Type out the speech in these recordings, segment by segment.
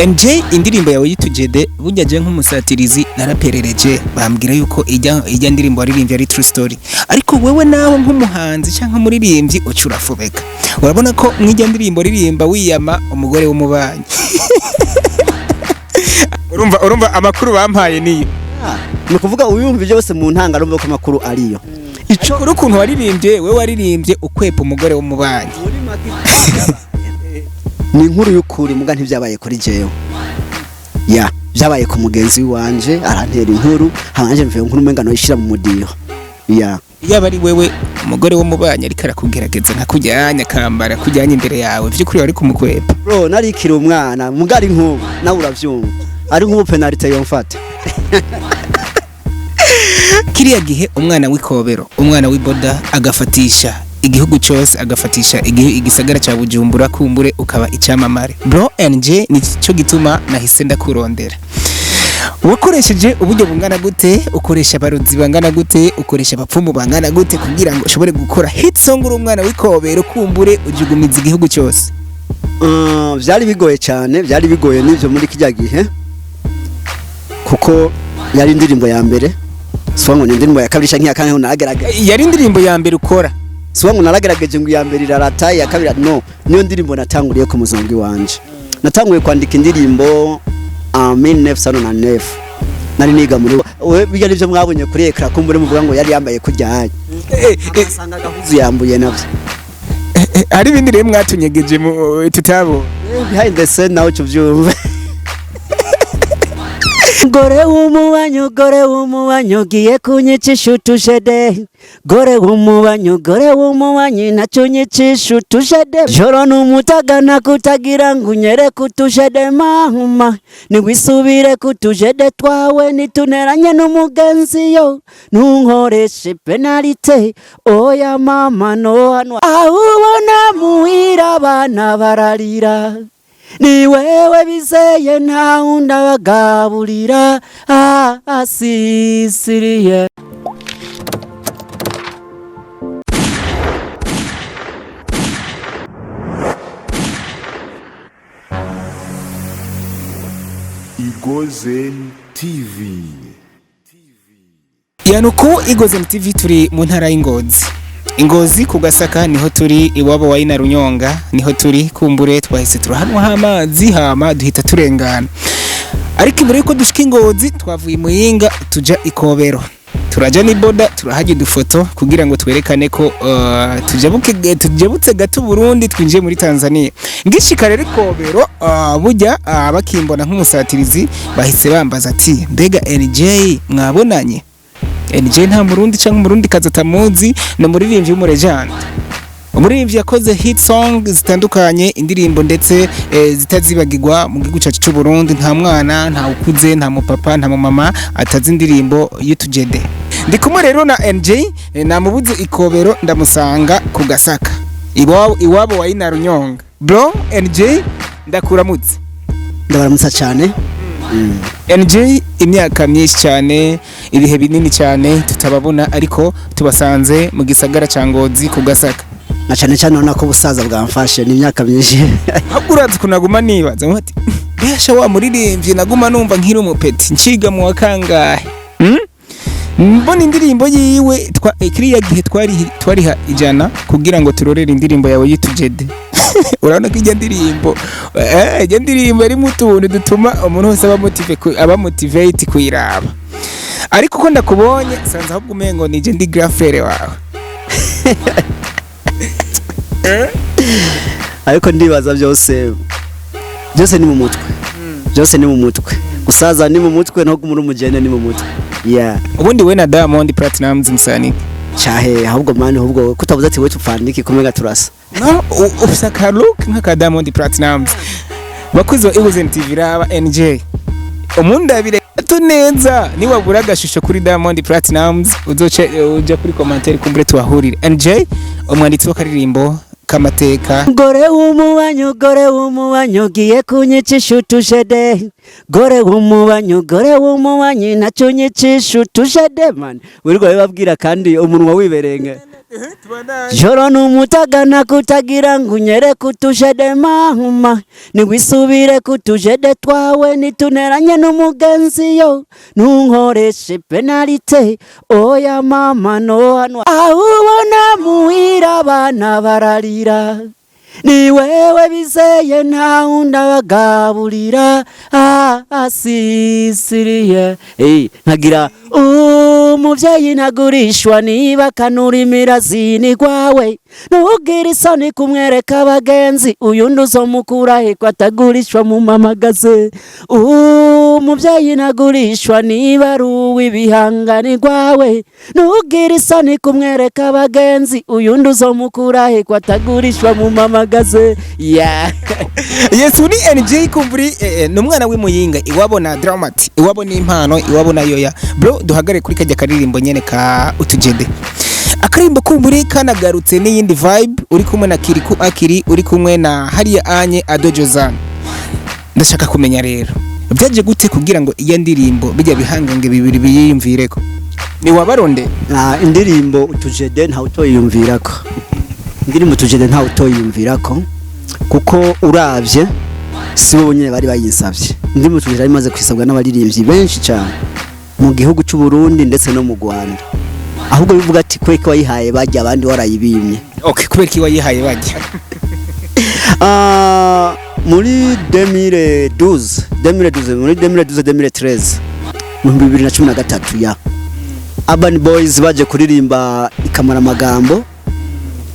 NJ indirimbo yawe yitujede burya je nk'umusatirizi naraperereje bambwira yuko ijya ndirimbo aririmbye ari true story ariko wewe naho nk'umuhanzi cyangwa muririmbyi ucurafubeka urabona ko mw'ijya ndirimbo ririmba wiyama umugore w'umubanyi urumva amakuru bampaye niyo ni kuvuga uyumva byose mu ntangaro mvuga ko amakuru ariyo ico kuri ukuntu waririmbye wewe waririmbye ukwepa umugore w'umubanyi ni inkuru y'ukuri muga ntivyabaye kuri jewe byabaye ku mugenzi wanje arantera inkuru hanje mvuye inkuru menga no ishira mu mudiho yaba ari wewe umugore w'umubanyi ariko arakugerageza nkakujyanya kambara kujyanya imbere yawe vy'ukuri wari kumukwepa bro narikira umwana mugari nk'ubu nawe uravyumva ari nk'ubu penalty yomfata kiriya gihe umwana w'ikobero umwana w'iboda agafatisha igihugu cyose agafatisha igisagara cya Bujumbura kumbure ukaba icyamamare bro NJ ni cyo gituma nahise ndakurondera wakoresheje uburyo bungana gute ukoresha abaruzi bangana gute ukoresha abapfumu bangana gute kugira ngo ushobore gukora hit song uri umwana w'ikobero kumbure ujugumiza igihugu cyose byari bigoye cyane byari bigoye n'ivyo muri kijya gihe kuko yari indirimbo ya mbere swango ni indirimbo ya kabiri canke ya kane nagerageza yari indirimbo ya mbere ukora swango naragerageje ngo ya mbere irarata ya kabiri no niyo ndirimbo natanguriye ku muzongi wanje natanguye kwandika indirimbo 1909 nari niga muri we bijya nivyo mwabonye kuri ekra kumbure muvuga ngo yari yambaye kujyanye asanga gahuzu yambuye navyo ari ibindi rero mwatunyegeje mu tutabo behind the scene nawe cyo vyumva gore w'umubanyo giye kunyicisha utujede gore w'umubanyi nacyo nyicisha utujede joro n'umutagana kutagira ngo unyere kutujede mahuma nigwisubire kutujede twawe nituneranye n'umugenzi yo ntunkoreshe penalite oya mama no hano ahubona muhira abana bararira ni wewe bizeye nta unda bagaburira asisiriye Egozen TV yanuko Egozen TV turi mu ntara y'Ingozi Ingozi kugasaka niho turi iwabo wa ina Runyonga niho turi kumbure twahise turahanwa amazi hama duhita turengana ariko imbere yuko dushika Ingozi twavuye Muyinga tuja Ikobero turaja ni boda turahaje dufoto kugira ngo twerekane ko tujabutse gato Burundi twinjiye muri Tanzania ngishika rero Ikobero burya bakimbona nk'umusatirizi bahise bambaza ati mbega NJ mwabonanye NJ nta murundi cyangwa umurundi kazatamuzi no muririmbyi w'umurejana umuririmbyi yakoze hit song zitandukanye indirimbo ndetse zitazibagirwa mu gihugu cyacu cy'u Burundi nta mwana nta ukuze nta mupapa nta mama atazi indirimbo yitujede ndi kumwe rero na NJ namubuze Ikobero ndamusanga ku Gasaka iwabo wa ina Runyonga bro NJ ndakuramutse ndabaramutsa cyane NJ imyaka myinshi cyane ibihe binini cyane tutababona ariko tubasanze mu gisagara cya Ngozi ku Gasaka na cyane cyane ubona ko ubusaza bwamfashe ni imyaka myinshi urazi kunaguma nibaza ati besha wa muririmbyi naguma numva nkiri umupeti nciga mu wakangahe mbona indirimbo yiwe kiriya gihe twari ijana kugira ngo turorere indirimbo yawe yitujede urabona ko ijya ndirimbo ari mu tuntu dutuma umuntu wese aba motivate kuyiraba ariko ko ndakubonye sanze ahubwo umengo nije ndi grafere wawe ariko ndibaza byose ni mu mutwe byose ni mu mutwe gusaza ni mu mutwe no kumura umugene ni mu mutwe ubundi we na Diamond Platinum musani cyahe ahubwo mani ahubwo kutavuze ati we tupfandiki kumega turasa no ufisa look nka Diamond Platinum bakuzo Egozen TV raba NJ umundabire tuneza niba buragashusho kuri Diamond Platinum uja kuri commentaire kumbure tuhahurire NJ umwanditsi w'akaririmbo kamateka gore w'umubanyo giye kunyicisha utujede gore w'umubanyi nacyo nyicisha utujede man wirirwa babwira kandi umunwa wiberenge joro n'umutagana kutagira ngo unyere kutujede mahuma nigwisubire kutujede twawe nituneranye n'umugenzi yo ntunkoreshe penalite oya mama no hano ahubona muhira abana bararira ni wewe bizeye nta wundi abagaburira asisiriye nkagira umuvyeyi ntagurishwa niba kanurimira zini gwawe nugira isoni kumwereka abagenzi uyundi uzomukura heko atagurishwa mu mamagaze umuvyeyi ntagurishwa niba ari uw'ibihangani gwawe nugira isoni kumwereka abagenzi uyundi uzomukura heko atagurishwa mu mamagaze yes uri NJ kumburi numwana w'imuyinga iwabo na Dramati iwabo n'impano iwabo na yoya bro duhagare kuri kajya karirimbo nyene ka utujede akarimbo kumburi kanagarutse n'iyindi vibe uri kumwe na Kiriku Akiri uri kumwe na hariya anye Adojozan ndashaka kumenya rero byaje gute kugira ngo iyo ndirimbo bijya bihangange bibiri biyimvireko ni wabaronde indirimbo utujede nta utoyiyumvirako indirimbo utujede nta utoyiyumvirako kuko uravye sibo bonyene bari bayinsavye indirimbo utujede imaze kwisabwa n'abaririmbyi benshi cyane mu gihugu cy'u Burundi ndetse no mu Rwanda ahubwo bivuga ati kweke wayihaye bajya abandi warayibimye okay kubera ki wayihaye bajya muri 2012 mu 2013 ya Urban Boys baje kuririmba ikamara amagambo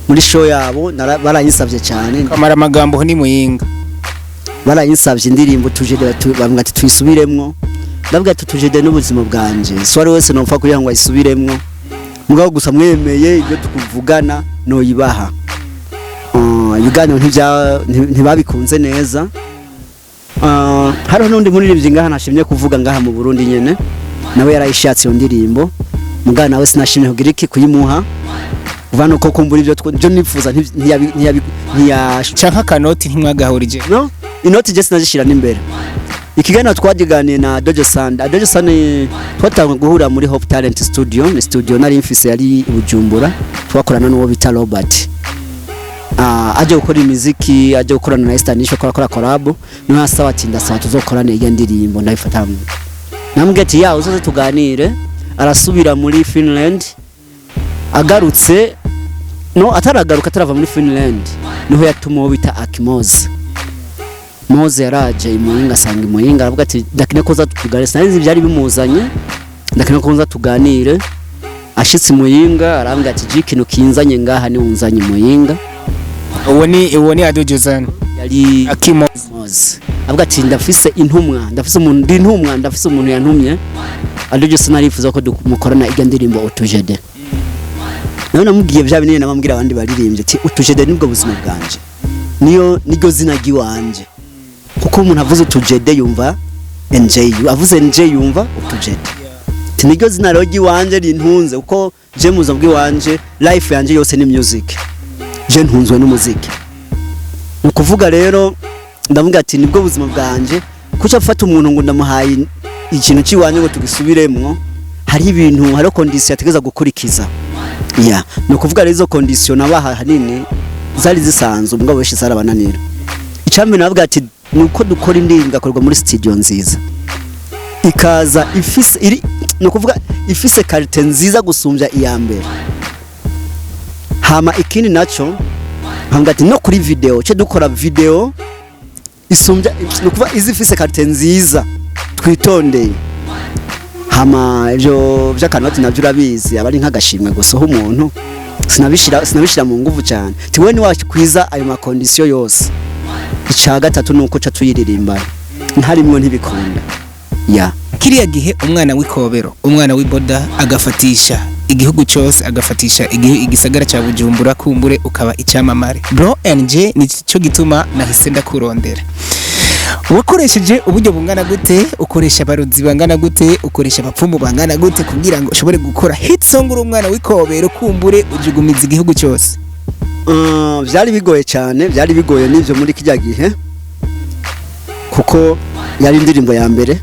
muri show yabo barayinsavye cyane kamara amagambo ni muyinga barayinsavye indirimbo tujede bamwe ati twisubiremwo ndavuga ati tujede n'ubuzima bwanje so ari wese nopfa kugira ngo ayisubiremwo mugabo gusa mwemeye ibyo tukuvugana no yibaha ibiganiro ntibabikunze neza hariho n'undi muririmbyi ngaha nashimye kuvuga ngaha mu Burundi nyene nawe yarayishatse iyo ndirimbo mugabo nawe sinashimye kugira iki kuyimuha uvana ko kumbura ibyo nifuza ntiyashaka kanoti ntimwagahurije no inoti je sinazishira n'imbere ikiganiro twagiganiye na Egozen twatanga guhura muri Hope Talent Studio ni studio nari mfise yari Bujumbura twakorana n'uwo bita Robert aje gukora imiziki aje gukorana na Eastern Nisho kora collab no hasaba ati ndasaba tuzokorana iyo ndirimbo ndayifata namubwiye ati ya uzoze tuganire arasubira muri Finland agarutse no ataragaruka atarava muri Finland niho yatumo bita Akimoze Moze yaraje imuyinga asanga imuyinga aravuga ati ndakine koza tuganire sinzi byari bimuzanye ndakine koza tuganire ashitse imuyinga arambwira ati jikino kinzanye ngaha ni unzanye imuyinga uwo ni Adojozan yari Akimoze avuga ati ndafise umuntu yantumye Adojozan arifuza ko dumukorana iyo ndirimbo utujede nawe namubwiye bya binene namambwira abandi baririmbye ati utujede nibwo buzima bwanje niyo zina giwanje kuko umuntu avuze utujede yumva NJ avuze NJ yumva utujede niryo zina rero giwanje rintunze uko je muzo bw'iwanje life yanje yose ni music je ntunzwe n'umuziki ukuvuga rero ndavuga ati nibwo buzima bwanje kuca afata umuntu ngo ndamuhaye ikintu ciwanje ngo tugisubiremwo hari ibintu hari condition yategeza gukurikiza no kuvuga rero izo condition nabaha hanini zari zisanzwe umugabo wese sarabananira icambe navuga ati nuko dukora indirimbo gakorwa muri studio nziza ikaza ifise iri no kuvuga ifise quality nziza gusumbya iyambere hama ikindi naco hanga ati no kuri video cyo dukora video isumbya no kuvuga izifise quality nziza twitondeye hama ivyo vyakanoti navyo urabizi abari nk'agashimwe gusoha umuntu sinabishira mu nguvu cyane tiwe ni wakwiza ayo makondisiyo yose ica gatatu nuko ca tuyiririmba ntarimwe ntibikunda kiriya gihe umwana w'ikobero umwana w'iboda agafatisha igihugu cyose agafatisha igisagara cya Bujumbura kumbure ukaba icyamamare bro NJ ni cyo gituma nahise ndakurondera wakoresheje uburyo bungana gute ukoresha abaruzi bangana gute ukoresha abapfumu bangana gute kugira ngo ushobore gukora hit song uri umwana w'ikobero kumbure ujugumiza igihugu cyose byari bigoye cyane byari bigoye n'ivyo muri kijya gihe kuko yari indirimbo ya mbere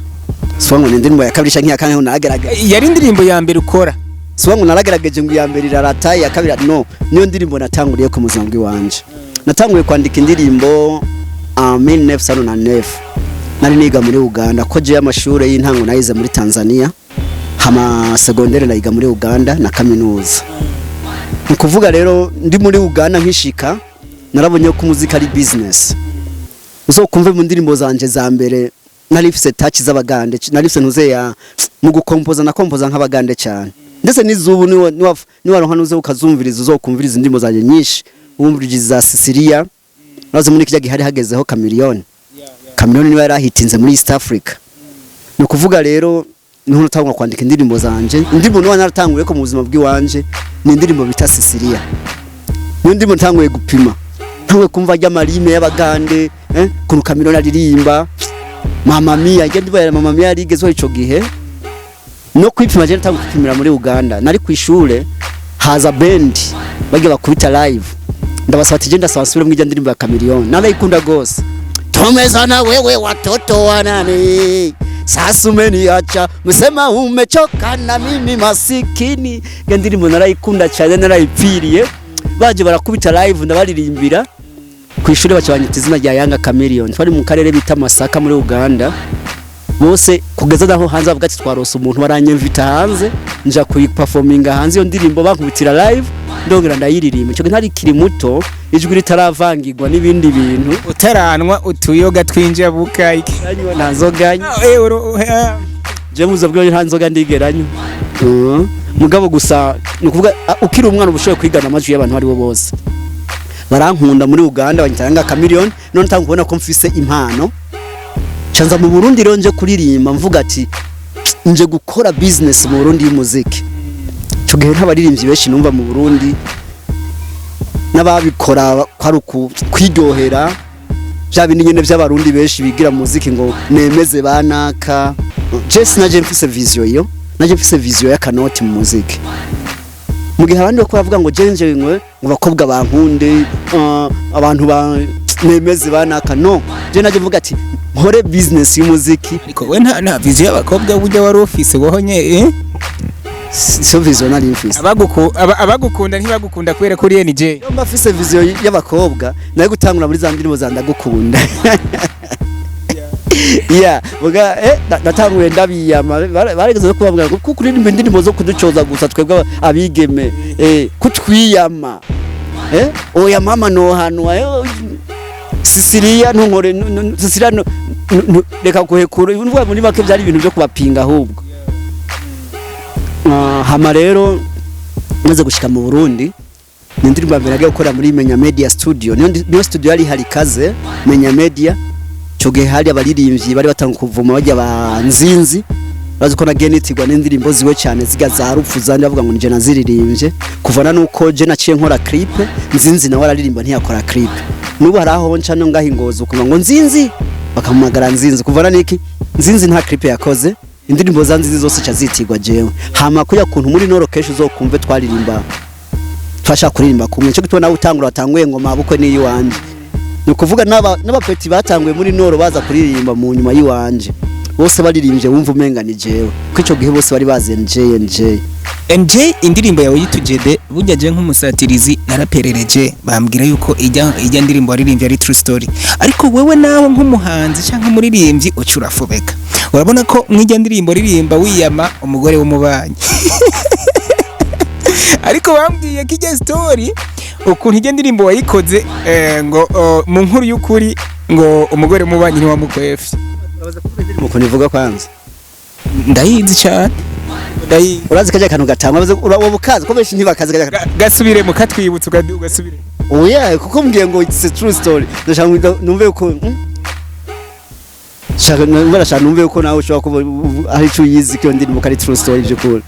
songo n'indirimbo ya kabiri canke ya kane nagerageza yari indirimbo ya mbere ukora siwa ngo naragerageje ngo ya mbere irarata ya kabiri no niyo ndirimbo natanguriye ku muzima bw'iwanje natanguye kwandika indirimbo 1909 nari niga muri Uganda ko je amashuri y'intango nayize muri Tanzania hama secondaire nayiga muri Uganda na kaminuza ukuvuga rero ndi muri Uganda nkishika narabonye ko muzika ari business uzokumve mu ndirimbo zanje za mbere narifise touch z'abagande narifise ntuze ya mu gukompoza na kompoza nk'abagande cyane ndetse n'izubu ni waronka nuze ukazumviriza uzokumviriza indirimbo zanje nyinshi umviriza za Sicilia nazo muri kijya gihari hagezeho Chameleone niwe yarahitinze muri East Africa no kuvuga rero niho natangwa kwandika indirimbo zanje indirimbo no naratanguye ko mu buzima bw'iwanje ni indirimbo bita Sicilia niyo ndimo ntanguye gupima ntanguye kumva ry'amarime y'abagande ku Chameleone aririmba Mama Mia ndiba Mama Mia yarigezwe ico gihe no kwipima je ntanguye kwipimira muri Uganda nari ku ishure haza band bage bakubita live ndabasaba ati je ndasabasubire mwija ndirimbo ya Chameleone narayikunda gose Tumezana wewe watoto wanane sasa umeniacha msema umechoka na mimi masikini ndirimbo narayikunda cyane narayipfiriye baje barakubita live ndabaririmbira ku ishure bacabanyita izina rya Yanga Chameleone twari mu karere bita Masaka muri Uganda bose kugeza naho hanze bavuga ati twarose umuntu waranyemvita hanze nja kuyiperforminga hanze iyo ndirimbo bankubitira live ndongera ndayiririmba cyo ntari kiri muto ijwi ritaravangirwa n'ibindi bintu utaranwa utuyoga twinjya bukayike anywa ntazoganya je muzo bwo ntanzoga ndigeranyo mugabo gusa nukuvuga ukiri umwana ubushoye kwigana amajwi y'abantu ari bo bose barankunda muri Uganda banyitanga Chameleone none tangu kubona ko mfise impano canza mu Burundi ronje kuririmba mvuga ati nje gukora business mu Burundi y'umuziki cyo gihe ntabaririmbyi benshi numva mu Burundi n'ababikora kwaruku kwiryohera bya bindi nyene by'abarundi benshi bigira muziki ngo nemeze banaka Jess naje mfise vision yo naje mfise vision ya kanoti mu muziki mu gihe abandi bako bavuga ngo jenje ngo bakobwa bankunde abantu ba nemeze banaka no je naje mvuga ati nkore business y'umuziki ariko we nta vision y'abakobwa burya wari office wohonye so vision nari mfise abagukunda ntibagukunda kwera kuri NJ yo mbafise vision y'abakobwa nayo gutangura muri za ndirimbo za ndagukunda yeah boga natanguye ndabiyama baregeze no kubavuga ko kuri indirimbo zo kuducoza gusa twebwe abigeme kutwiyama oya mama no hanwa Sicilia ntunkore Sicilia reka guhekura uvuga muri make byari ibintu byo kubapinga ahubwo hama rero maze gushika mu Burundi ni indirimbo mbere gukora muri Menya Media Studio niyo studio yari hari kaze Menya Media coge hari abaririmbyi bari batanga kuvuma bajya banzinzi bazi ko nagenitirwa n'indirimbo ziwe cyane ziga za rupfu zandi bavuga ngo nje naziririmbye kuvana nuko je naciye nkora clip nzinzi nawe araririmba ntiyakora clip nubu haraho nca no ngahingoza ukuma ngo nzinzi bakamagara nzinzi kuvana niki nzinzi nta clip yakoze indirimbo zanzizi zose cazitirwa jewe hama kuya kuntu muri noro kesho uzokumve twaririmba twasha kuririmba kumwe cyo gitwa nawe utangura watanguye ngo mabukwe ni yiwanje nukuvuga n'abapeti batanguye muri noro baza kuririmba mu nyuma yiwanje bose baririmbye wumva umenga ni jewe kwico gihe bose bari bazi NJ indirimbo yawe yitujede burya je nk'umusatirizi naraperereje bambwira yuko ijya ndirimbo waririmbye ari true story ariko wewe nawe nk'umuhanzi cyangwa umuririmbyi ucurafubeka urabona ko mw'ijya ndirimbo ririmba wiyama umugore w'umubanyi ariko bambwiye ko ijya story ukuntu ijya ndirimbo wayikoze ngo mu nkuru y'ukuri ngo umugore w'umubanyi ni wamukwefye muko nivuga kwanza ndayizi cyane urazi kaje kantu gatangwa urabukaza ko benshi ntibakaze gasubire mu katwibutsa ugasubire oya kuko mbwiye ngo it's a true story ndashaka numve uko shaka numve uko nawe ushobora kuba ari cyo yizi ko ndirimbo kari true story byo kuri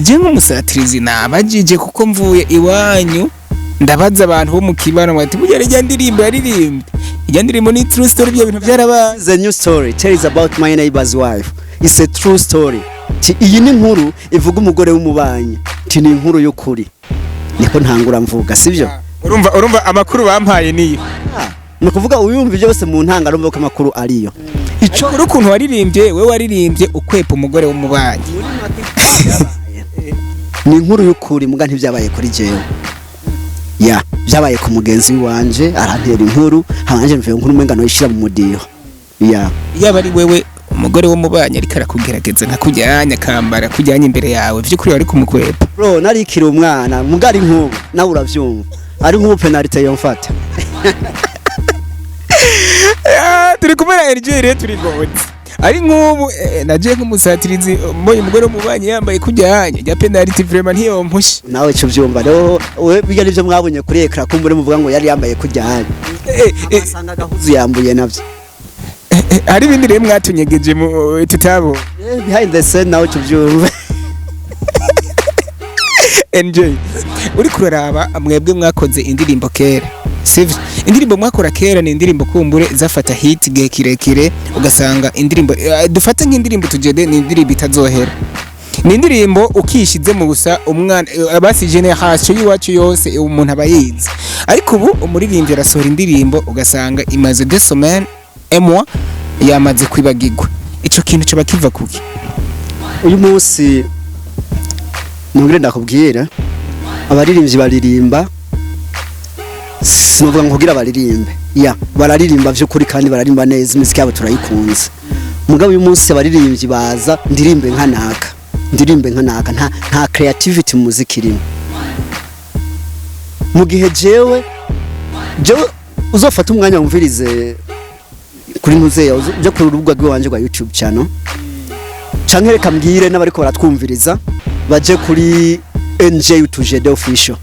je nk'umusatirizi nabajije kuko mvuye iwanyu ndabaza abantu bo mu kibano bati burya ijya ndirimbo yaririmbye ijya ndirimbo ni true story byo bintu byarabaye the new story tells about my neighbor's wife it's a true story iyi ni nkuru ivuga umugore w'umubanyi ni inkuru y'ukuri niko ntangura mvuga sibyo urumva amakuru bampaye niyo nukuvuga uyumva byose mu ntangaro mvuga amakuru ariyo ico ukuntu waririmbye we waririmbye ukwepa umugore w'umubanyi ni inkuru y'ukuri muga ntivyabaye kuri jewe ya byabaye ku mugenzi wanje arantera inkuru hanje mvuye inkuru mwenga no ishira mu mudiho ya yaba ari wewe umugore wo mubanye ariko arakugerageza nkakujyanya kambara kujyanya imbere yawe vy'ukuri wari kumukwepa bro narikira umwana mugari nk'ubu nawe uravyumva ari nk'ubu penalty yomfata turi kumera Erigere turi gode ari nk'ubu naje nk'umusatirizi moye umugore wo mubanye yambaye kujyanya ya penalty vraiment ntiyompushi nawe cyo vyumva rero we biga nivyo mwabonye kuri ekra kumbure muvuga ngo yari yambaye kujyanya asanga gahuzu yambuye navyo hari ibindi rero mwatunyegeje mu tutabo behind the scene nawe cyo vyumva enjoy uri kuraraba mwebwe mwakoze indirimbo kera sivyo indirimbo mwakora kera ni indirimbo kumbure zafata hit gihe kirekire ugasanga indirimbo dufata nk'indirimbo tujede ni indirimbo itazohera ni indirimbo ukishize mu gusa umwana abasi generation yiwacu yose umuntu abayizi ariko ubu umuririmbyi arasohora indirimbo ugasanga imaze des semaines et mois yamaze kwibagirwa ico kintu cyo bakiva kuki uyu munsi nungire ndakubwira abaririmbyi baririmba sinovuga ngo kugira baririmbe ya bararirimba vy'ukuri kandi bararimba neza imiziki yabo turayikunze mugabo uyu munsi abaririmbyi baza ndirimbe nkanaka nta creativity mu muziki irimo mu gihe jewe uzofata umwanya wumvirize kuri ntuzeya uje ku rubuga rwanje rwa YouTube channel canke reka mbwire n'abariko baratwumviriza baje kuri NJ Utujede official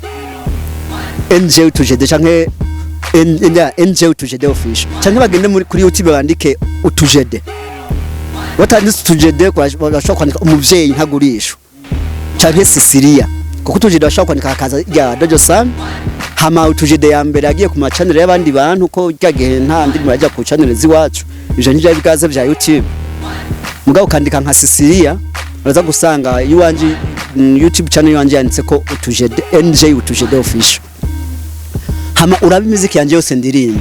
NJ Utujede canke NJ Utujede official canke bagende muri kuri YouTube bandike Utujede watanditse Utujede bashobora kwandika umuvyeyi ntagurisho canke Sicilia kuko Utujede bashobora kwandika akaza ya Dojo Sam hama Utujede ya mbere yagiye ku ma channel y'abandi bantu ko cyagihe nta ndi murajya ku channel ziwacu ivyo nivyo bikaze vya YouTube mugabo kandika nka Sicilia uraza gusanga yuwanje YouTube channel yanje yanditse ko Utujede NJ Utujede official hama uraba imiziki yanje yose ndirimba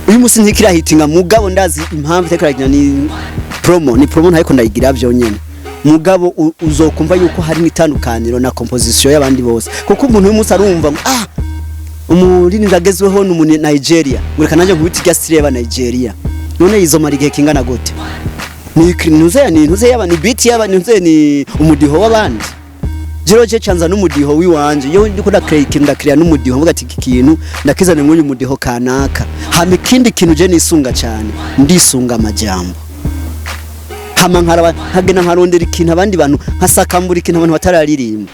uyu musi ntikira hitinga mugabo ndazi impamvu tekaragira ni promo ntayiko ndayigira vyonyene mugabo uzokumva yuko hari itandukaniro na composition y'abandi bose kuko umuntu uyu musi arumva umurindi ndagezweho n'umuntu Nigeria ngureka nanje nkubitiga style y'aba Nigeria none izo marige kingana gute ntuze yaba ni beat yaba ntuze ni umudiho w'abandi Jiroje chanza n'umudiho wiwanje yo ndiko ndakreya n'umudiho mvuga ati ikintu ndakizane nk'uyu mudiho kanaka hama ikindi kintu je nisunga cyane ndisunga amajambo hama nkagena nkarondera ikintu abandi bantu nkasakambura ikintu abantu batararirimba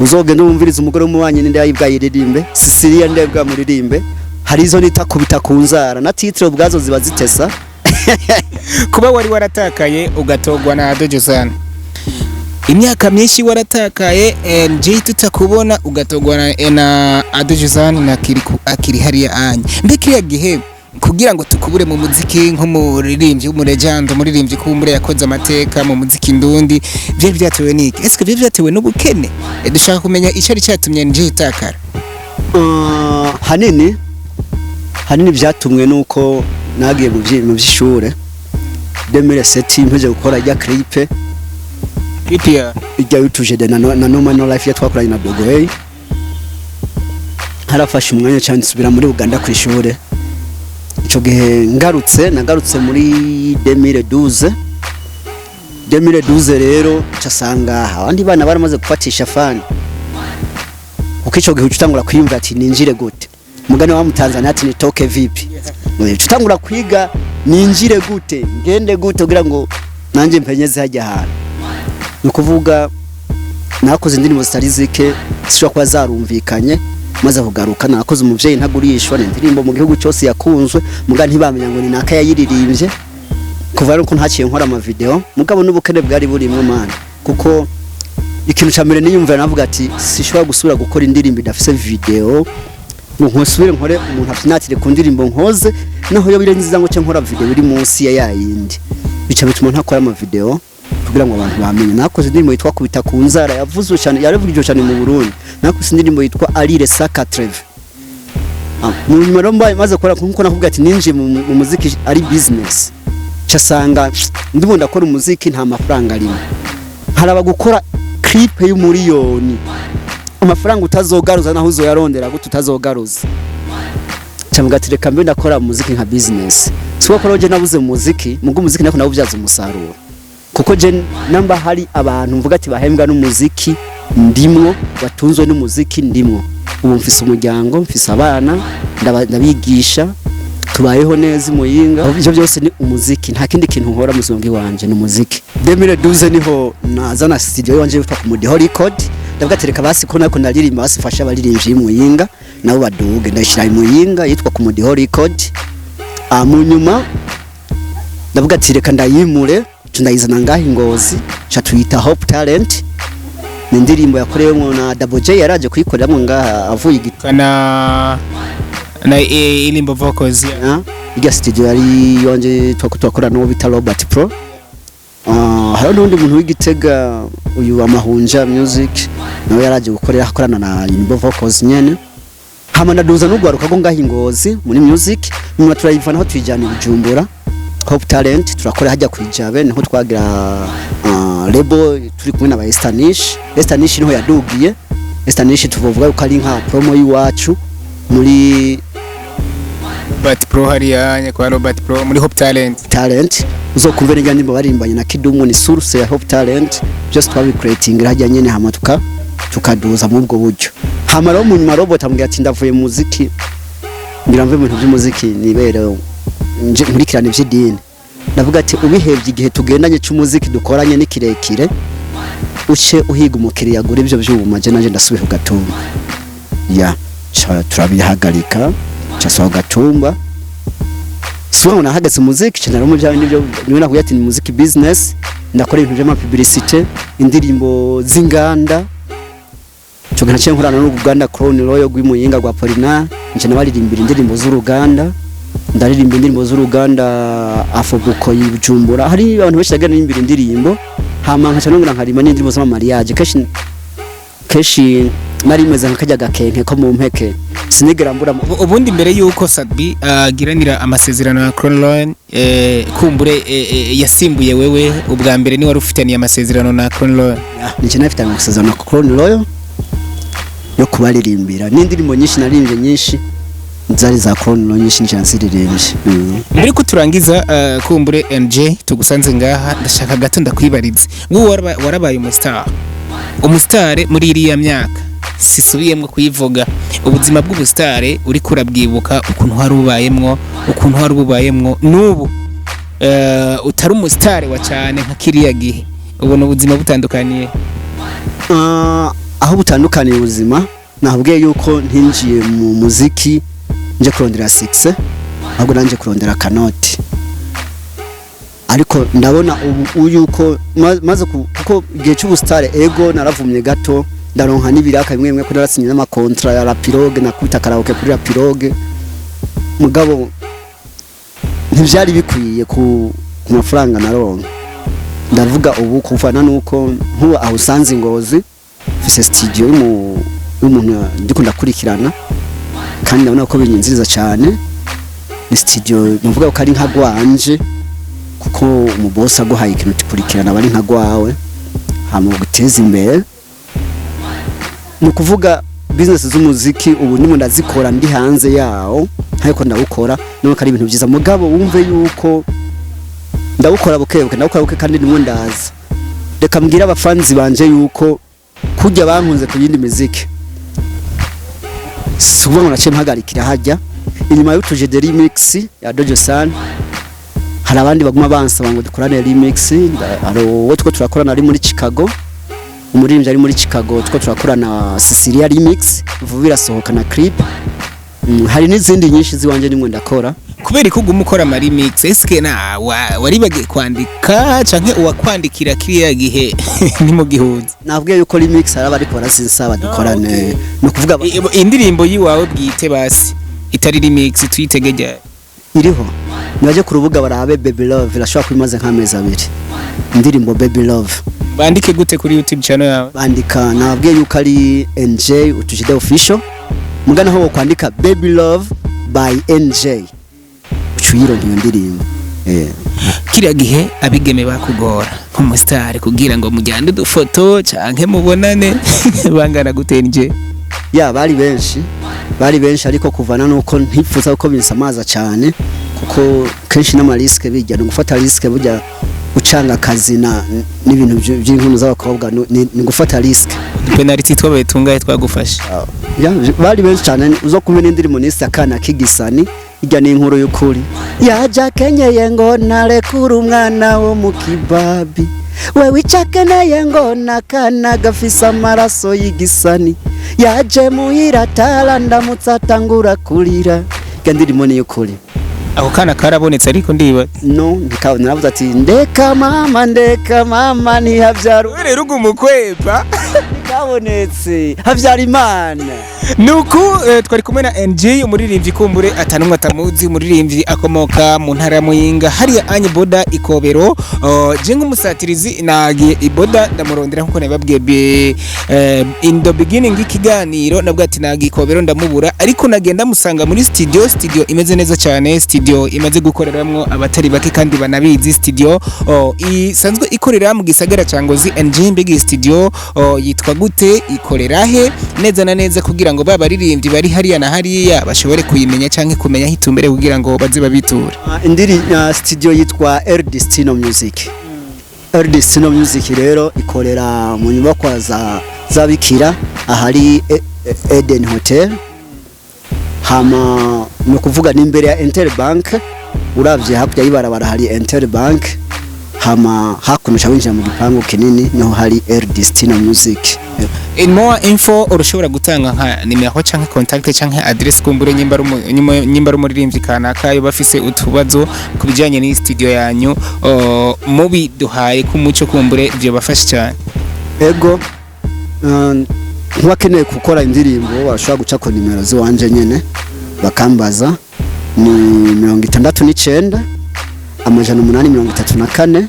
uzogenda umviriza umugore w'umubanyi ninde yayibwayiririmbe Sicilia ninde yabwamuririmbe hari izo nita kubita kunzara na titre ubwazo ziba zitesa kuba wari waratakaye ugatogwa na Dojo San imyaka myinshi waratakaye nje tutakubona ugatogwa na Dojo San na akiri hariya anye mbekiriya gihe kugira ngo tukubure mu muziki nk'umuririmbyi w'umurejando umuririmbyi kumbure yakoze amateka mu muziki ndundi bye byatewe niki eske bye byatewe n'ubukene dushaka kumenya icyo ari cyatumye nje itakara hanini byatumwe nuko nagiye mu by'ishure 2007 mpeze gukora ya clip ijya Utujede na No Life yatwakoranye na Bwiwe harafashe umwanya cyane nsubira muri Uganda ku ishure ico gihe nagarutse muri 2012 rero casanga abandi bana baramaze gufatisha fani kuko ico gihe utangura kwiyumva ati ninjire gute mugane wa Mutanzania ati nitoke vipi utangura kwiga ninjire gute ngende gute kugira ngo nanje mpenyeze hajya hano nukuvuga nakoze indirimbo zitarizike sishwa kwa zarumvikanye maze kugaruka nakoze umuvyeyi ntagurishwa n'indirimbo mu gihugu cyose yakunzwe muga ntibamenya ngo ni naka yayiririmbye kuva rero ko ntaciye nkora ama video mugabo n'ubukene bwari buri imwe mana kuko ikintu ca mbere niyumva navuga ati sishobora gusubira gukora indirimbo idafise video nkosubire nkore umuntu afite ku ndirimbo nkoze naho yo bire nziza ngo cyo nkora video iri munsi ya yindi bica bituma ntakora ama video kugira ngo abantu bamenye nakoze indirimbo yitwa kubita kunzara yavuzwe cyane yarevugije cyane mu Burundi nakoze indirimbo yitwa Alire Saka Treve mu nyuma romba maze gukora nkuko nakubwira ati ninje mu muziki ari business casanga ndibunda akora umuziki nta mafaranga arimo haraba gukora clip y'umuriyoni amafaranga utazogaruza naho uzoyarondera gute utazogaruza cyangwa ati reka mbe ndakora muziki nka business siko ko roje nabuze muziki mugo muziki nako nawubyaza umusaruro kuko je namba hari abantu mvuga ati bahembwa n'umuziki ndimwo batunzwe n'umuziki ndimwo ubu mfise umuryango mfise abana ndabigisha tubayeho neza Muyinga ibyo byose ni umuziki nta kindi kintu nkora muzongi wanje ni umuziki 2012 niho nazana studio yanje yitwa Kundirimbo record ndavuga ati reka basi ko nako naririmba basifasha abaririmbyi Muyinga nabo baduge ndashira Muyinga yitwa Kundirimbo record mu nyuma ndavuga ati reka ndayimure tundayizana ngaho Ngozi cha tuyita Hope Talent ni indirimbo yakorewemo na Double J yaraje kuyikoreramo ngaha avuye igitana na ilimbo vocals ya studio yari yonje twakora no bita Robert Pro hari n'undi muntu w'Igitega uyu Amahunja Music nawe yaraje gukorera akorana na ilimbo vocals nyene hama ndaduza n'ugwaruka go ngaho Ngozi muri music nyuma turayivana aho twijana Bujumbura Hope Talent turakora hajya kwijabe niho twagira label turi kumwe na Estanish niho yadugiye Estanish tuvuga yuko ari nka promo yiwacu muri Robert Pro hariya kwa Robert Pro muri Hope Talent uzokumva n'ijya ndimbo barimbanye na Kidumu ni source ya Hope Talent just twabi creating hajya nyene hama tukaduza mu bwo buryo hama ro mu nyuma robot ambwira ati ndavuye muziki ngiramve ibintu by'umuziki nibere nje nkurikirana ivy'idini ndavuga ati ubihevye igihe tugendanye cy'umuziki dukoranye n'ikirekire uce uhiga umukiriya gura ibyo byuma je naje ndasubiye kugatumba ya turabihagarika cyasoho gatumba suwa nahagaze muziki cyane mu byawe nibyo niwe nakuye ati ni muziki business ndakora ibintu by'ama publicity indirimbo z'inganda cyo gana cyo nkorana n'uruganda Crown Royal rw'Imuyinga rwa Polina nje nabaririmbira indirimbo z'uruganda ndaririmba indirimbo z'uruganda Afobuko y'Ibujumbura hari abantu benshi bagana indirimbo indirimbo hama nkaca nongera nkarima n'indirimbo z'ama mariage keshi nari meze nkajya gakenke ko mu mpeke sinigera mbura ubundi mbere yuko Sadbi agiranira amasezerano ya Crown Royal kumbure yasimbuye wewe ubwa mbere ni wari ufitaniye amasezerano na Crown Royal nje nafitanye amasezerano na Crown Royal yo kubaririmbira n'indirimbo nyinshi narimbye nyinshi zari za Crown Royal nyinshi njanziririmbye muri kuturangiza kumbure NJ tugusanze ngaha ndashaka gato ndakwibarize wowe warabaye umustar muri iriya myaka sisubiyemwe kuyivuga ubuzima bw'ubustare uri kurabwibuka ukuntu hari ububayemwo nubu utari umustar wa cyane nka kiriya gihe ubona ubuzima butandukaniye aho butandukaniye ubuzima nabwiye yuko ntinjiye mu muziki nje kurondera 6 ahubwo nanje kurondera kanoti ariko ndabona ubu yuko maze kuko igihe cy'ubustare ego naravumye gato ndaronka n'ibiraka bimwe ko narasinye n'amakontra ya La Pirogue nakubita karaoke kuri La Pirogue mugabo ntivyari bikwiye ku mafaranga naronka ndavuga ubu kuvana nuko nkuba aho usanze Ngozi fise studio y'umuntu ndikunda kurikirana kandi ndabona ko binyinziriza cyane ni studio navuga ko ari nka gwanje kuko umubosa aguhaye ikintu tikurikirana bari nka gwawe hama guteza imbere nukuvuga business z'umuziki ubu nimo ndazikora ndi hanze yawo ariko ndawukora nuko ari ibintu byiza mugabo wumve yuko ndawukora bukebuke kandi nimwe ndaza reka mbwira abafanzi banje yuko kujya bankunze ku yindi muziki suba nace mpagarikira hajya inyuma y'utuje de remix ya Dojo San hari abandi baguma bansaba ngo dukorane remix aro two turakorana ari muri Chicago umuririmbyi ari muri Chicago two turakorana Sicilia remix vubira sohoka na clip hari n'izindi nyinshi ziwanje nimwe ndakora kubera ikuguma ukora ama remix eske na wari bagiye kwandika canke uwakwandikira kiriya gihe ni mu gihuzi nabwiye yuko remix araba ariko barazinsaba dukorane no kuvuga indirimbo yiwawe bwite basi itari remix tuyitegeje iriho naje ku rubuga barabe Baby Love irashobora kwimaze nk'amezi 2 indirimbo Baby Love bandike gute kuri YouTube channel yawe bandika nabwiye yuko ari NJ utujide official mugana ho kwandika Baby Love by NJ ucuyiro ngiyo ndirimbo kiriya gihe abigeme bakugora nk'umusitari kugira ngo mujyane udufoto canke mubonane bangana gutenje bari benshi ariko kuvana nuko ntifuza ko binsamaza cyane kuko kenshi n'amariske bijya no gufata riske burya ucanga akazi n'ibintu by'inkuru z'abakobwa ni gufata riske penalty twabaye tungaye twagufasha bari benshi cyane uzo kumena indirimbo nisa kana kigisani ijya n'inkuru y'ukuri yaja kenyeye ngo narekura umwana wo mu kibabi wewe icakeneye ngo nakana gafise amaraso y'igisani yaje muhira tala ndamutsa tangura kurira ijya ndirimbo ni y'ukuri ako kana karabonetse ariko ndiba no naravuze ati ndeka mama ntihavyara rero ugumukwepa kabonetse havyara imana nuko twari kumwe na NG umuririmbyi kumbure atanumwe atamuzi umuririmbyi akomoka mu ntara ya Muyinga hariya anye boda ikobero je nk'umusatirizi nagiye iboda ndamurondera nkuko nababwiye in the beginning ikiganiro nabwo ati nagiye ikobero ndamubura ariko nagenda musanga muri studio imeze neza cyane studio imaze gukoreramwo abatari bake kandi banabizi studio isanzwe ikorera mu gisagara ca Ngozi NG mbigi studio yitwa gute ikorera he neza na neza kugira ngo babaririmbyi bari hariya na hariya bashobore kuyimenya canke kumenya hitumbere kugira ngo baze babitura indiri studio yitwa R Destino Music rero ikorera mu nyubako za Bikira ahari Eden Hotel hama no kuvuga n'imbere ya Interbank uravye hakurya yibarabara hari Interbank hama hakumisha winjira mu gipangu kinini niho hari R Destino Music. In more info urushobora gutanga nka nimero canke contact canke address kumbure nyimba rumuririmbyi kanaka yo bafise utubazo kubijanye ni studio yanyu mubi duhaye ku muco kumbure byo bafasha cyane. Ego nwakeneye gukora indirimbo bashobora guca ko nimero ziwanje nyene bakambaza ni 69 amajana 834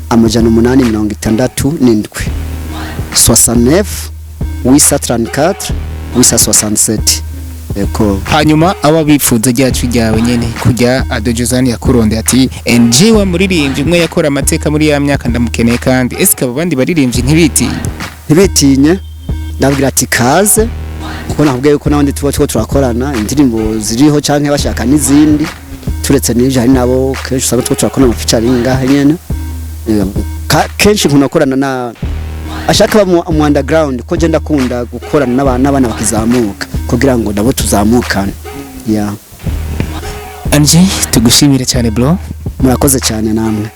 amajana 867 69 834 867 eko hanyuma aba bifuza ryacu ryawe nyene kujya Egozen yakuronde ati NG wa muririmbyi umwe yakora amateka muri ya myaka ndamukeneye kandi eske abandi baririmbyi ntibitinye ndabwira ati kaze kuko nakubwiye ko n'abandi tuba turakorana indirimbo ziriho canke bashaka n'izindi turetse n'ivyo hari nabo kenshi usanga turakora featuring ngahe nyene kenshi kunakorana na ashaka mu underground ko je ndakunda gukorana n'abana bakizamuka kugira ngo nabo tuzamukane Anje tugushimire cyane bro murakoze cyane namwe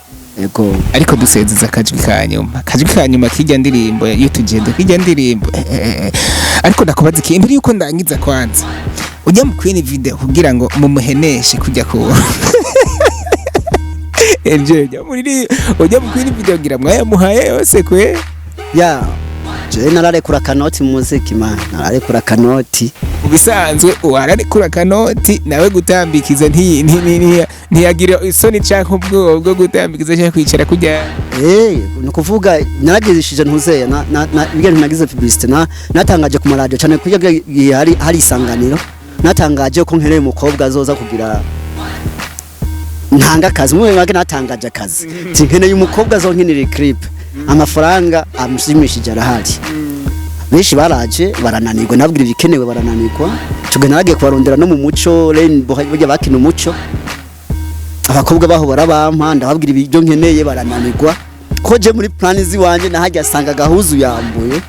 ego ariko dusezeza akajwi kanyuma kijya ndirimbo y'utugendo kijya ndirimbo ariko ndakubaza iki imbere yuko ndangiza kwanza ujya mu kwini video kugira ngo mumuheneshe kujya ko ujya mu kwini video kugira mwaya muhaye yose kwe je nararekura kanoti mu muziki man nararekura kanoti ubisanzwe wararekura kanoti nawe gutambikiza ntiyagira isoni canke ubwoba bwo gutambikiza cyangwa kwicara kujya no kuvuga naragizishije ntuzeye biga nagize publicité natangaje ku radio cyane kujya hari isanganiro natangaje ko nkereye umukobwa azoza kugira ntanga akazi mwe bage natangaje akazi tinkeneye umukobwa azonkinira clip amafaranga amushimishije arahari benshi baraje barananirwa nabwira ibikenewe barananirwa tugena nagiye kubarondera no mu muco rainbow bajya bakina umuco abakobwa baho barabampa ndababwira ibyo nkeneye barananirwa ko je muri plan ziwanje nahajya asanga gahuzu yambuye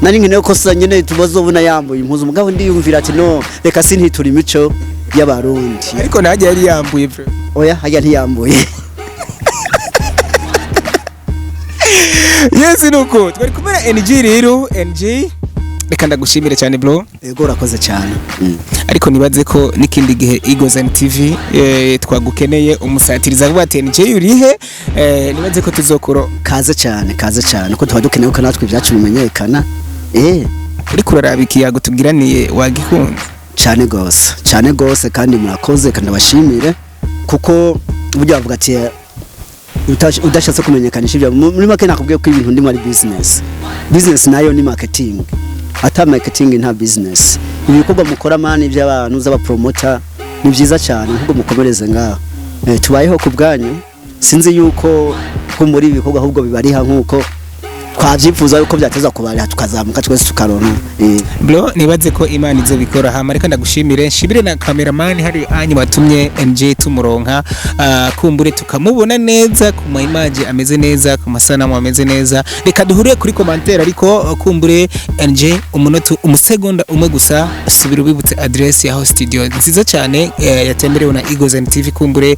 nari nkeneye ko sa nyene tubazobona yambuye impuzu mugabo ndiyumvira ati no reka sintitura imico y'abarundi ariko najya yari yambuye bro oya hajya ntiyambuye yes nuko twari kumera NG rero NG reka ndagushimire cyane bro ego urakoze cyane ariko nibaze ko nikindi gihe Egozen TV twagukeneye umusatiriza bwate NG urihe nibaze ko tuzokoro kaze cyane ko twadukeneye ko natwe ibyacu bimenyekana uri kuraraba ikiyago tubwiraniye wagikunze cyane gose kandi murakoze kandi abashimire kuko burya bavuga ati udashatse kumenyekanisha ibyo muri make nakubwiye ko ibintu ndimo ari business nayo ni marketing ata marketing nta business ibikorwa mukora mani by'abantu z'aba promoter ni byiza cyane ahubwo mukomereze ngaho tubayeho ku bwanyu sinzi yuko ko muri ibikorwa ahubwo bibariha nkuko twavyifuza yuko byateza kubariha tukazamuka twese tukaronka bro nibaze ko Imana izo bikora hama reka ndagushimire nshibire na cameraman hari anyi batumye MJ tumuronka kumbure tukamubona neza ku ma image ameze neza ku masanamu ameze neza reka duhure kuri commentaire ariko kumbure MJ umunota umusegonda umwe gusa subira ubibutse address ya studio nziza cyane yatemberewe na Egozen TV kumbure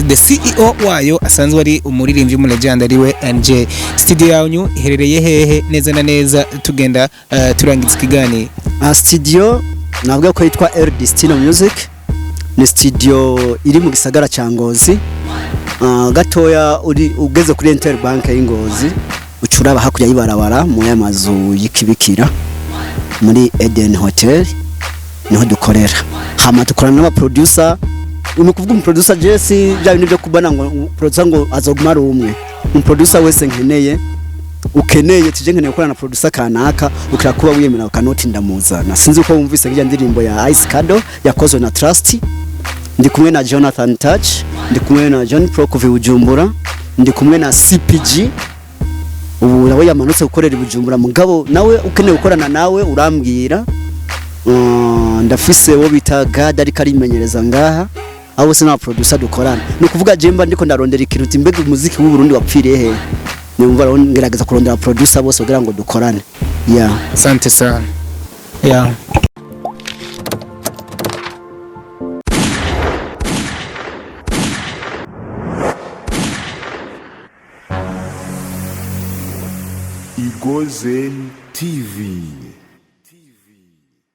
the CEO wayo asanzwe ari umuririmbyi mu legend ari we MJ studio yanyu iherereye hehe neza na neza tugenda turangiza ikigani studio navuga ko yitwa R Destino Music ni studio iri mu gisagara ca Ngozi gatoya ugeze kuri Interbank y'Ingozi ucuraba hakurya yibarabara mu yamazu y'ikibikira muri Eden Hotel niho dukorera hama dukorana n'aba producer uno kuvuga um producer Jesse bya bintu byo kubana ngo producer ngo azogumara umwe um producer wese nkeneye ukeneye tije nkeneye gukorana na producer kanaka ukira kuba wiyemera ukanoti ndamuzana sinzi uko wumvise bijya ndirimbo ya Ice Cado yakozwe na Trust ndi kumwe na Jonathan Touch ndi kumwe na John Prokovi Bujumbura ndi kumwe na CPG ubu nawe yamanutse gukorera Bujumbura mugabo nawe ukeneye gukorana nawe urambwira ndafise wo bita God ari karimenyereza ngaha abo se na producer dukorana no kuvuga jemba ndiko ndarondera ikintu mbega umuziki w'u Burundi wapfiriye he nimva ngerageza kurondera producer bose kugira ngo dukorane asante sana Egozen TV.